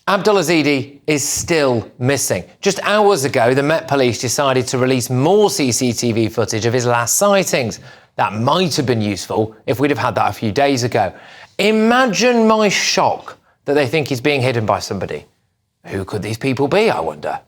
Abdul Ezedi is still missing. Just hours ago, the Met Police decided to release more CCTV footage of his last sightings. That might have been useful if we'd have had that a few days ago. Imagine my shock that they think he's being hidden by somebody. Who could these people be, I wonder?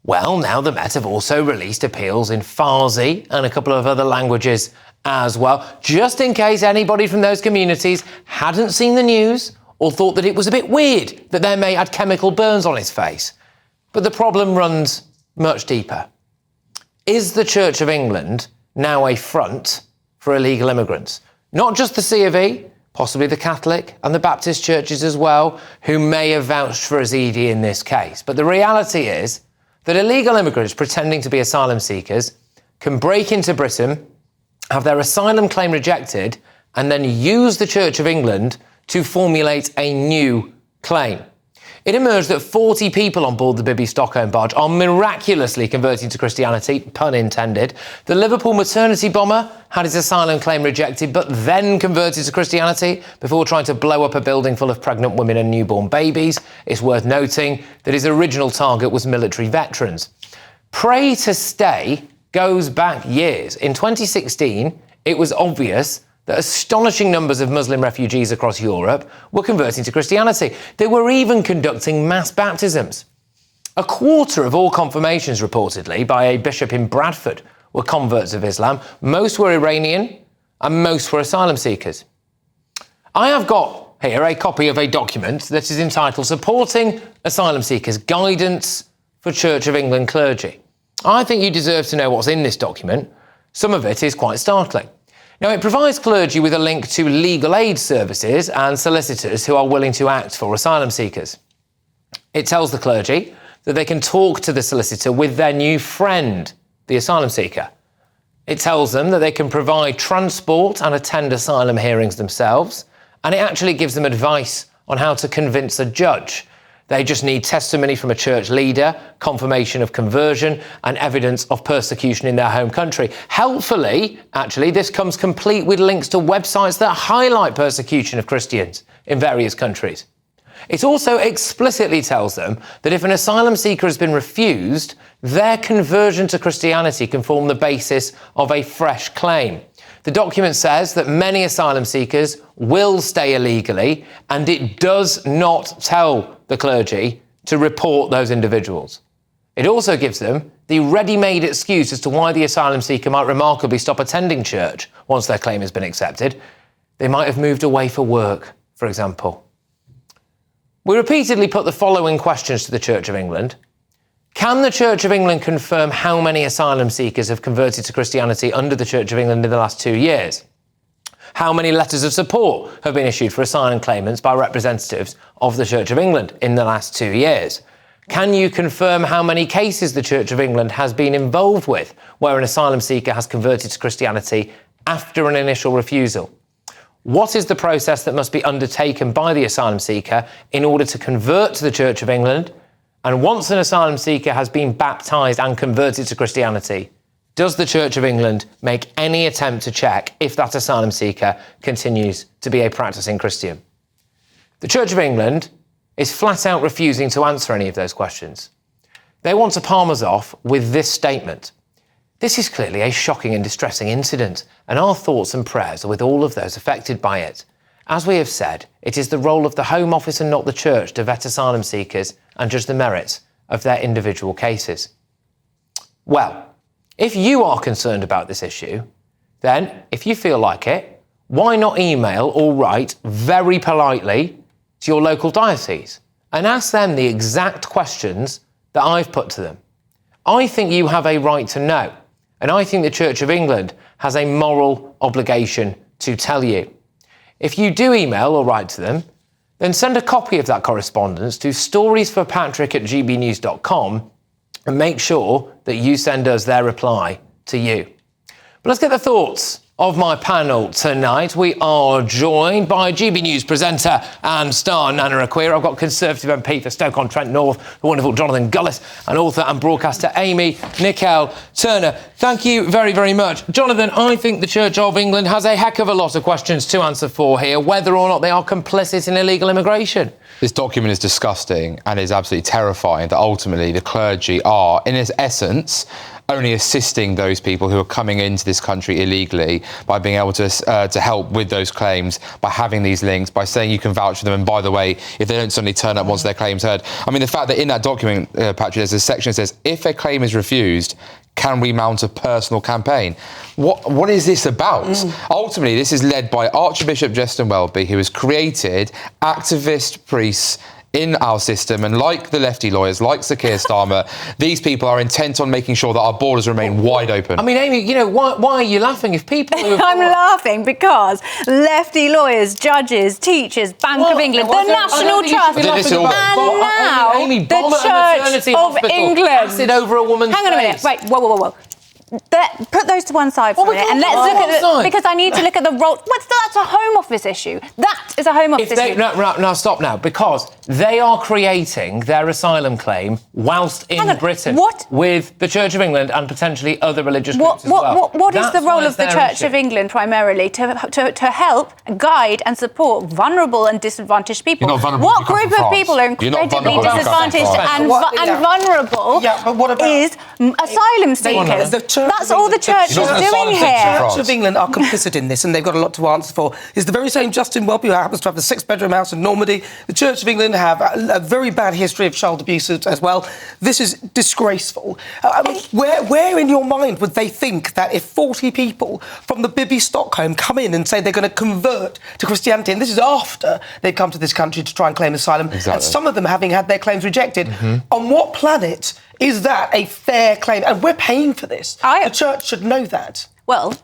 Well, now the Met have also released appeals in Farsi and a couple of other languages as well, just in case anybody from those communities hadn't seen the news or thought that it was a bit weird that their mate had chemical burns on his face. But the problem runs much deeper. Is the Church of England now a front for illegal immigrants? Not just the C of E, possibly the Catholic and the Baptist churches as well, who may have vouched for Ezedi in this case. But the reality is that illegal immigrants pretending to be asylum seekers can break into Britain, have their asylum claim rejected, and then use the Church of England to formulate a new claim. It emerged that 40 people on board the Bibi Stockholm barge are miraculously converting to Christianity, pun intended. The Liverpool maternity bomber had his asylum claim rejected, but then converted to Christianity before trying to blow up a building full of pregnant women and newborn babies. It's worth noting that his original target was military veterans. Pray to stay goes back years. In 2016, it was obvious that astonishing numbers of Muslim refugees across Europe were converting to Christianity. They were even conducting mass baptisms. A quarter of all confirmations, reportedly, by a bishop in Bradford were converts of Islam. Most were Iranian and most were asylum seekers. I have got here a copy of a document that is entitled Supporting Asylum Seekers, Guidance for Church of England Clergy. I think you deserve to know what's in this document. Some of it is quite startling. Now, it provides clergy with a link to legal aid services and solicitors who are willing to act for asylum seekers. It tells the clergy that they can talk to the solicitor with their new friend, the asylum seeker. It tells them that they can provide transport and attend asylum hearings themselves, and it actually gives them advice on how to convince a judge. They just need testimony from a church leader, confirmation of conversion, and evidence of persecution in their home country. Helpfully, actually, this comes complete with links to websites that highlight persecution of Christians in various countries. It also explicitly tells them that if an asylum seeker has been refused, their conversion to Christianity can form the basis of a fresh claim. The document says that many asylum seekers will stay illegally, and it does not tell the clergy to report those individuals. It also gives them the ready-made excuse as to why the asylum seeker might remarkably stop attending church once their claim has been accepted. They might have moved away for work, for example. We repeatedly put the following questions to the Church of England. Can the Church of England confirm how many asylum seekers have converted to Christianity under the Church of England in the last 2 years? How many letters of support have been issued for asylum claimants by representatives of the Church of England in the last 2 years? Can you confirm how many cases the Church of England has been involved with where an asylum seeker has converted to Christianity after an initial refusal? What is the process that must be undertaken by the asylum seeker in order to convert to the Church of England? And once an asylum seeker has been baptised and converted to Christianity, does the Church of England make any attempt to check if that asylum seeker continues to be a practising Christian? The Church of England is flat out refusing to answer any of those questions. They want to palm us off with this statement. This is clearly a shocking and distressing incident, and our thoughts and prayers are with all of those affected by it. As we have said, it is the role of the Home Office and not the Church to vet asylum seekers and judge the merits of their individual cases. Well, if you are concerned about this issue, then if you feel like it, why not email or write very politely to your local diocese and ask them the exact questions that I've put to them? I think you have a right to know, and I think the Church of England has a moral obligation to tell you. If you do email or write to them, then send a copy of that correspondence to storiesforpatrick@gbnews.com and make sure that you send us their reply to you. But let's get the thoughts of my panel tonight. We are joined by GB News presenter and star Nana Aquia. I've got Conservative MP for Stoke-on-Trent North, the wonderful Jonathan Gullis, and author and broadcaster Amy Nicol-Turner. Thank you very, very much. Jonathan, I think the Church of England has a heck of a lot of questions to answer for here, whether or not they are complicit in illegal immigration. This document is disgusting and is absolutely terrifying that ultimately the clergy are, in its essence, only assisting those people who are coming into this country illegally by being able to help with those claims, by having these links, by saying you can vouch for them. And by the way, if they don't suddenly turn up once their claim's heard. I mean, the fact that in that document, Patrick, there's a section that says, if a claim is refused, can we mount a personal campaign? What is this about? Ultimately, this is led by Archbishop Justin Welby, who has created activist priests in our system, and like the lefty lawyers, like Sir Keir Starmer, these people are intent on making sure that our borders remain wide open. I mean, Amy, you know, why are you laughing? If people who I'm laughing because lefty lawyers, judges, teachers, Bank of England, the National Trust, and now the Church of England. Acid over a woman's Hang on a minute. Right, whoa. Put those to one side for a minute, and let's look at because I need to look at the role. That's a Home Office issue. That is a Home Office issue. No, stop now, because they are creating their asylum claim whilst in Britain with the Church of England and potentially other religious groups as well. What is the role of the Church of England primarily? To help, guide and support vulnerable and disadvantaged people. What group of people are incredibly disadvantaged and vulnerable is asylum seekers? That's all the Church is doing here. The Church of England are complicit in this, and they've got a lot to answer for. It's the very same Justin Welby who happens to have the 6-bedroom house in Normandy. The Church of England have a very bad history of child abuse as well. This is disgraceful. I mean, where in your mind would they think that if 40 people from the Bibby Stockholm come in and say they're going to convert to Christianity, and this is after they've come to this country to try and claim asylum, and some of them having had their claims rejected, on what planet is that a fair claim? And we're paying for this. The Church should know that. Well,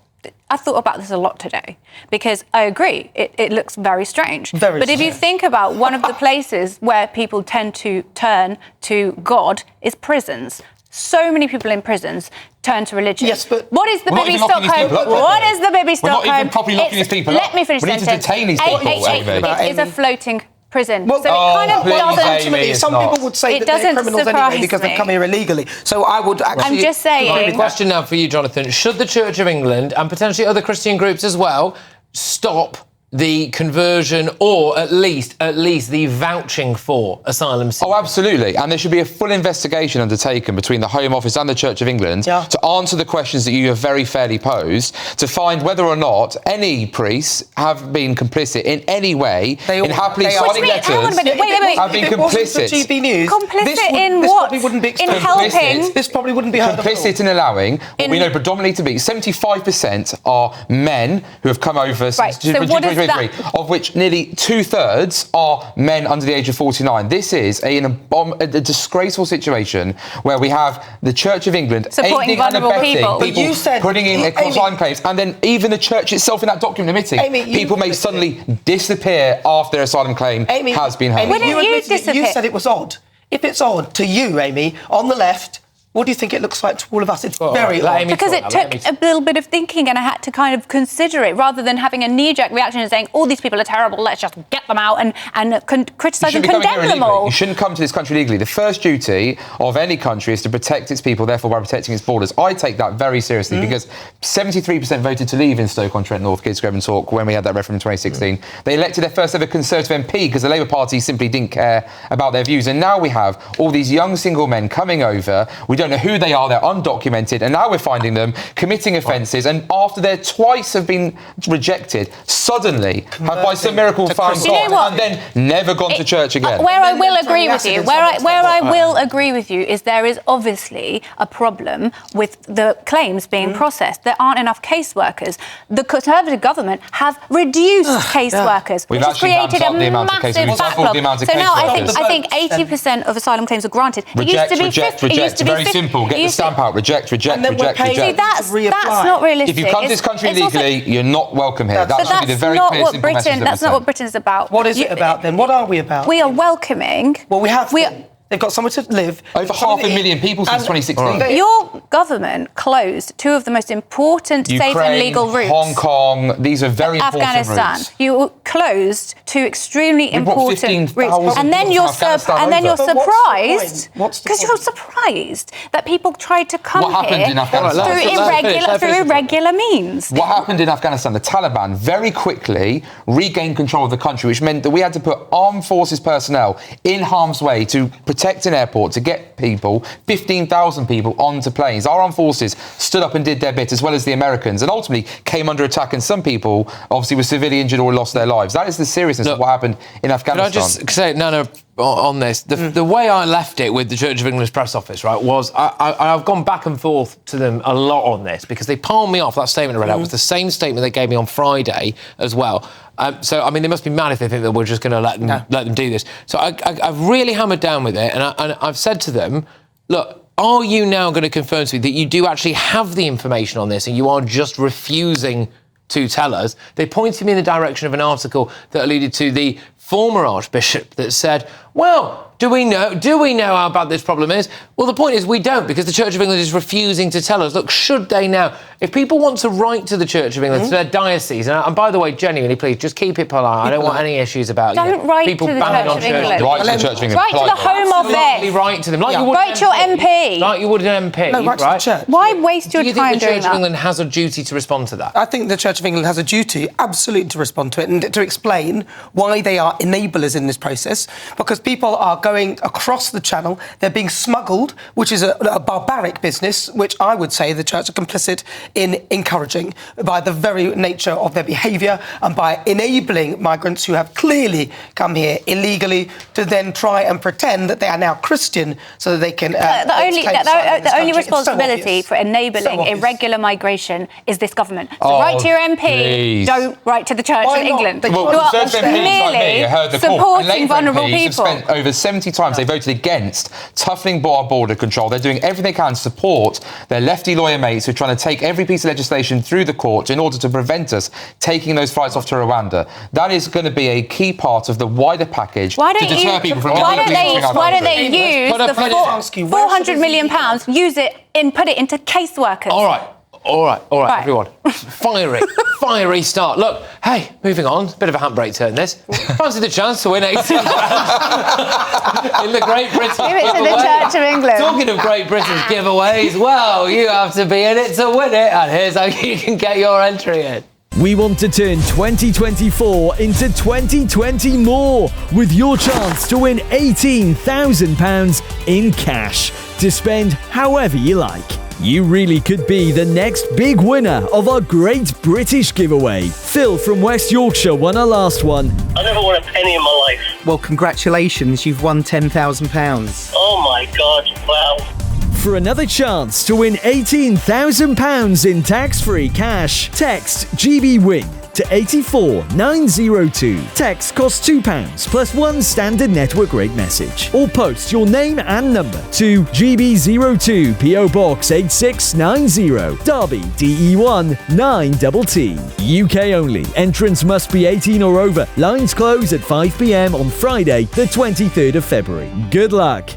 I thought about this a lot today because I agree, it looks very strange. But if you think about one of the places where people tend to turn to God is prisons. So many people in prisons turn to religion. Yes, but what is the Bibby Stockholm? What is the Bibby Stockholm? We're not even properly locking these people up. Let me finish the sentence. We need to detain these people. It is a floating prison. Well, so it kind of doesn't. Some people would say that they're criminals anyway because they've come here illegally. So I would actually. I'm just saying. The question now for you, Jonathan: should the Church of England and potentially other Christian groups as well stop the conversion, or at least the vouching for asylum seekers? Oh, absolutely. And there should be a full investigation undertaken between the Home Office and the Church of England to answer the questions that you have very fairly posed, to find whether or not any priests have been complicit in any way in happily signing letters. Wait. Have been complicit. GB News, complicit in what? In helping? This probably wouldn't be heard of. Complicit in allowing what we know predominantly to be 75% are men who have come over since 2023, of which nearly 2/3 are men under the age of 49. This is a disgraceful situation where we have the Church of England supporting vulnerable people putting in asylum claims, and then even the Church itself in that document admitting people may suddenly disappear after their asylum claim has been heard. You said it was odd. If it's odd to you, Amy, on the left, what do you think it looks like to all of us? It's very odd. Because it took a little bit of thinking, and I had to kind of consider it rather than having a knee-jerk reaction and saying, all these people are terrible, let's just get them out and criticise and condemn them all. You shouldn't come to this country legally. The first duty of any country is to protect its people, therefore by protecting its borders. I take that very seriously because 73% voted to leave in Stoke-on-Trent, North Kids Grove and Talk when we had that referendum in 2016. They elected their first ever Conservative MP because the Labour Party simply didn't care about their views. And now we have all these young single men coming over. We don't know who they are, they're undocumented, and now we're finding them committing offences, and after they twice have been rejected, suddenly have by some miracle found God and then never gone to church again. Where I will agree with you, where I will agree with you is there is obviously a problem with the claims being processed. There aren't enough caseworkers. The Conservative government have reduced caseworkers, which has created a massive backlog. So now I think 80% of asylum claims are granted. Reject. Very simple. Get the stamp out. Reject. See, that's not realistic. If you come to this country legally, you're not welcome here. That should be the very clear, simple message. That's not what Britain is about. What is it about then? What are we about? We are welcoming. Well, we have. They've got somewhere to live. Over 500,000 people since 2016. Your government closed two of the most important safe and legal routes. Hong Kong, these are very important Afghanistan. routes. You closed two extremely important 15,000 routes, and then people you're from Afghanistan and then you're over. But surprised what's the because you're surprised that people tried to come What happened here in Afghanistan? through irregular means. What happened in Afghanistan? The Taliban very quickly regained control of the country, which meant that we had to put armed forces personnel in harm's way to protect an airport, to get people, 15,000 people, onto planes. Our armed forces stood up and did their bit, as well as the Americans, and ultimately came under attack, and some people obviously were severely injured or lost their lives. That is the seriousness of what happened in Afghanistan. Can I just say, Nana, on this, the way I left it with the Church of England's press office, right, was I've gone back and forth to them a lot on this because they palmed me off. That statement I read out was the same statement they gave me on Friday as well. So, I mean, they must be mad if they think that we're just going to let them do this. So I've really hammered down with it, and I've said to them, look, are you now going to confirm to me that you do actually have the information on this and you are just refusing to tell us? They pointed me in the direction of an article that alluded to the former Archbishop that said, well, do we know how bad this problem is? Well, the point is we don't, because the Church of England is refusing to tell us. Look, should they now? If people want to write to the Church of England, to their diocese, and by the way, genuinely, please, just keep it polite. I don't want any issues about Don't write people to the banning Church on of England. Write to the Church of England. Write to the Home Office. Write to them, like you would Write to your MP. Like you would an MP, No, write to the church. Why waste your Do you time think the doing Church of that? England has a duty to respond to that? I think the Church of England has a duty, absolutely, to respond to it and to explain why they are enablers in this process, because people are going across the channel, they're being smuggled, which is a barbaric business, which I would say the Church are complicit in encouraging by the very nature of their behaviour and by enabling migrants who have clearly come here illegally to then try and pretend that they are now Christian so that they can... the only responsibility for enabling irregular migration is this government. So write to your MP, please. don't write to the Church of England. Well, who are Conservative MPs like me merely heard the call. And supporting Labour vulnerable MPs have people. spent over 70 times they voted against toughening our border control. They're doing everything they can to support their lefty lawyer mates who are trying to take every piece of legislation through the court in order to prevent us taking those flights off to Rwanda. That is going to be a key part of the wider package to deter people from Why don't they illegally use the £400 million, use it and put it into caseworkers? All right, everyone. Fiery start. Look, hey, moving on. Bit of a handbrake turn, this. Fancy the chance to win 18 in the Great British Give it to the giveaway. Church of England. Talking of Great British giveaways, well, you have to be in it to win it, and here's how you can get your entry in. We want to turn 2024 into 2020 more with your chance to win £18,000 in cash to spend however you like. You really could be the next big winner of our Great British giveaway. Phil from West Yorkshire won our last one. I never won a penny in my life. Well, congratulations, you've won £10,000. Oh my God, wow. For another chance to win £18,000 in tax-free cash, text GBWIN to 84902. Text costs £2 plus one standard network rate message. Or post your name and number to GB02 PO Box 8690 Derby DE1 9TT. UK only. Entrance must be 18 or over. Lines close at 5 p.m. on Friday, the 23rd of February. Good luck.